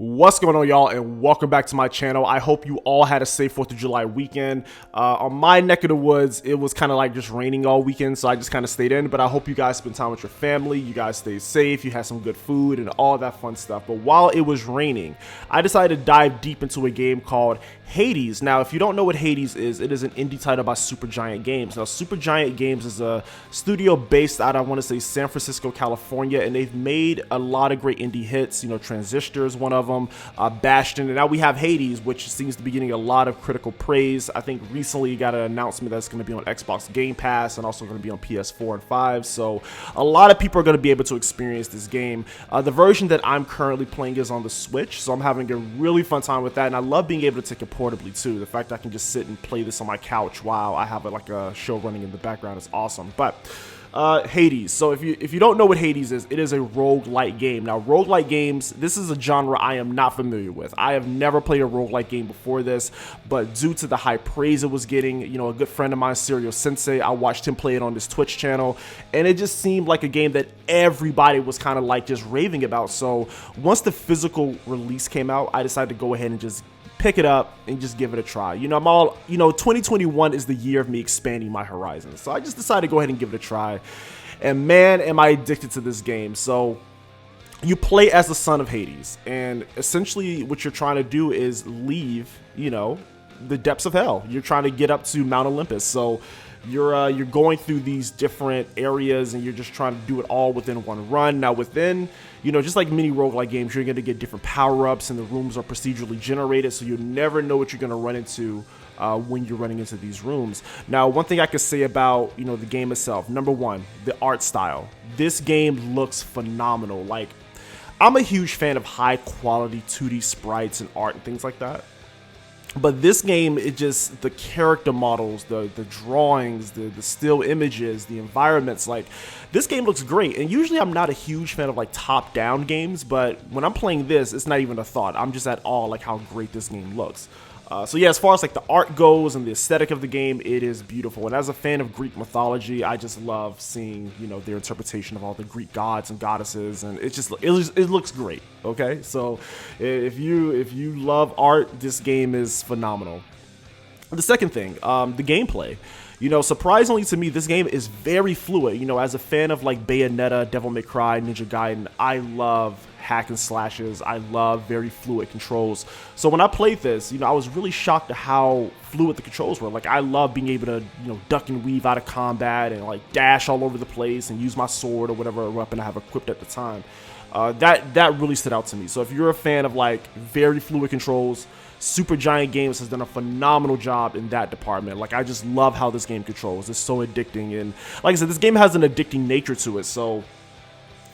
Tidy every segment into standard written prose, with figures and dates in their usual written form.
What's going on, y'all, and welcome back to my channel. I hope you all had a safe 4th of July weekend. On my neck of the woods, it was kind of like just raining all weekend, so I just kind of stayed in, but I hope you guys spent time with your family, you guys stayed safe, you had some good food, and all that fun stuff. But while it was raining, I decided to dive deep into a game called Hades. Now, if you don't know what Hades is, it is an indie title by Supergiant Games. Now, Supergiant Games is a studio based out, I want to say, San Francisco, California, and they've made a lot of great indie hits. You know, Transistor is one of them, Bastion, and now we have Hades, which seems to be getting a lot of critical praise. I think recently you got an announcement that's going to be on Xbox Game Pass and also going to be on PS4 and 5, so a lot of people are going to be able to experience this game. The version that I'm currently playing is on the Switch, so I'm having a really fun time with that, and I love being able to take it portably too. The fact that I can just sit and play this on my couch while I have like a show running in the background is awesome. But Hades. So if you don't know what Hades is, it is a roguelike game. Now, roguelike games, this is a genre I am not familiar with. I have never played a roguelike game before this, but due to the high praise it was getting, you know, a good friend of mine, Serial Sensei, I watched him play it on his Twitch channel, and it just seemed like a game that everybody was kind of like just raving about. So once the physical release came out, I decided to go ahead and just pick it up and just give it a try. You know, 2021 is the year of me expanding my horizons. So I just decided to go ahead and give it a try. And man, am I addicted to this game. So you play as the son of Hades, and essentially what you're trying to do is leave, you know, the depths of hell. You're trying to get up to Mount Olympus. So you're going through these different areas, and you're just trying to do it all within one run. Now, within, you know, just like many roguelike games, you're going to get different power-ups, and the rooms are procedurally generated, so you never know what you're going to run into when you're running into these rooms. Now, one thing I could say about, you know, the game itself, number one, the art style. This game looks phenomenal. Like, I'm a huge fan of high-quality 2D sprites and art and things like that. But this game, it just, the character models, the drawings, the still images, the environments, like, this game looks great. And usually I'm not a huge fan of like top-down games, but when I'm playing this, it's not even a thought. I'm just at awe like how great this game looks. So yeah, as far as like the art goes and the aesthetic of the game, it is beautiful. And as a fan of Greek mythology, I just love seeing, you know, their interpretation of all the Greek gods and goddesses, and it looks great. Okay, so if you love art, this game is phenomenal. The second thing, the gameplay. You know, surprisingly to me, this game is very fluid. You know, as a fan of like Bayonetta, Devil May Cry, Ninja Gaiden, I love hack and slashes. I love very fluid controls. So when I played this, you know, I was really shocked at how fluid the controls were. Like, I love being able to, you know, duck and weave out of combat and like dash all over the place and use my sword or whatever weapon I have equipped at the time. That really stood out to me. So if you're a fan of like very fluid controls, Supergiant Games has done a phenomenal job in that department. Like, I just love how this game controls. It's so addicting, and like I said, this game has an addicting nature to it. So,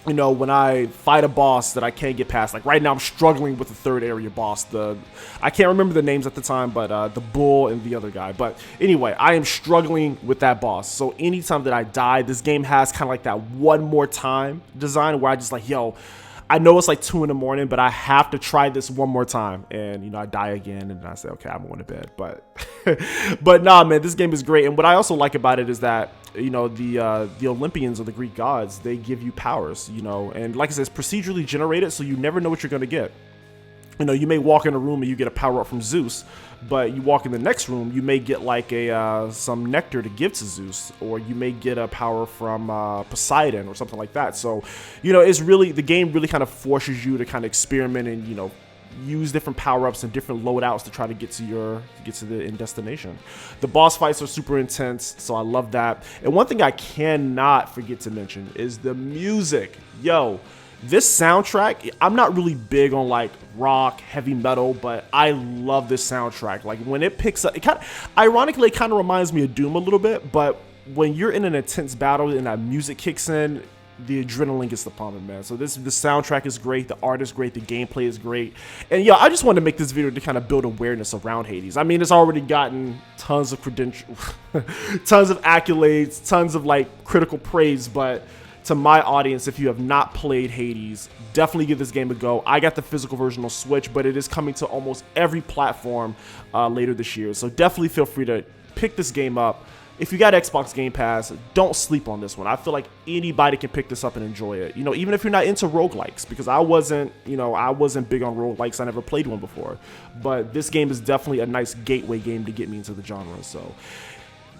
you know, when I fight a boss that I can't get past, like right now I'm struggling with the third area boss. I can't remember the names at the time, but the bull and the other guy. But anyway, I am struggling with that boss. So anytime that I die, this game has kind of like that one more time design where I just like, yo, I know it's like 2 in the morning, but I have to try this one more time. And, you know, I die again, and then I say, okay, I'm going to bed. But nah, man, this game is great. And what I also like about it is that, you know, the Olympians or the Greek gods, they give you powers, you know. And like I said, it's procedurally generated, so you never know what you're going to get. You know, you may walk in a room and you get a power up from Zeus, but you walk in the next room, you may get like some nectar to give to Zeus, or you may get a power from Poseidon or something like that. So, you know, it's really, the game really kind of forces you to kind of experiment and, you know, use different power-ups and different loadouts to try to get to the end destination. The boss fights are super intense, so I love that. And one thing I cannot forget to mention is the music. Yo, this soundtrack, I'm not really big on like rock, heavy metal, but I love this soundtrack. Like, when it picks up, ironically, it kind of reminds me of Doom a little bit, but when you're in an intense battle and that music kicks in, the adrenaline gets the pumping, man. So the soundtrack is great, the art is great, the gameplay is great. And yeah, I just wanted to make this video to kind of build awareness around Hades. I mean, it's already gotten tons of credentials, tons of accolades, tons of like critical praise, but to my audience, if you have not played Hades, definitely give this game a go. I got the physical version on Switch, but it is coming to almost every platform later this year. So definitely feel free to pick this game up, if you got Xbox Game Pass, don't sleep on this one. I feel like anybody can pick this up and enjoy it. You know, even if you're not into roguelikes, because I wasn't big on roguelikes. I never played one before. But this game is definitely a nice gateway game to get me into the genre. So,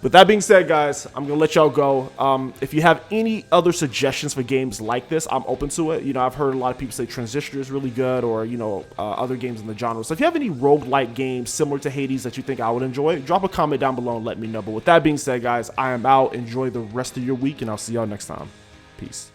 with that being said, guys, I'm going to let y'all go. If you have any other suggestions for games like this, I'm open to it. You know, I've heard a lot of people say Transistor is really good, or, you know, other games in the genre. So if you have any roguelike games similar to Hades that you think I would enjoy, drop a comment down below and let me know. But with that being said, guys, I am out. Enjoy the rest of your week, and I'll see y'all next time. Peace.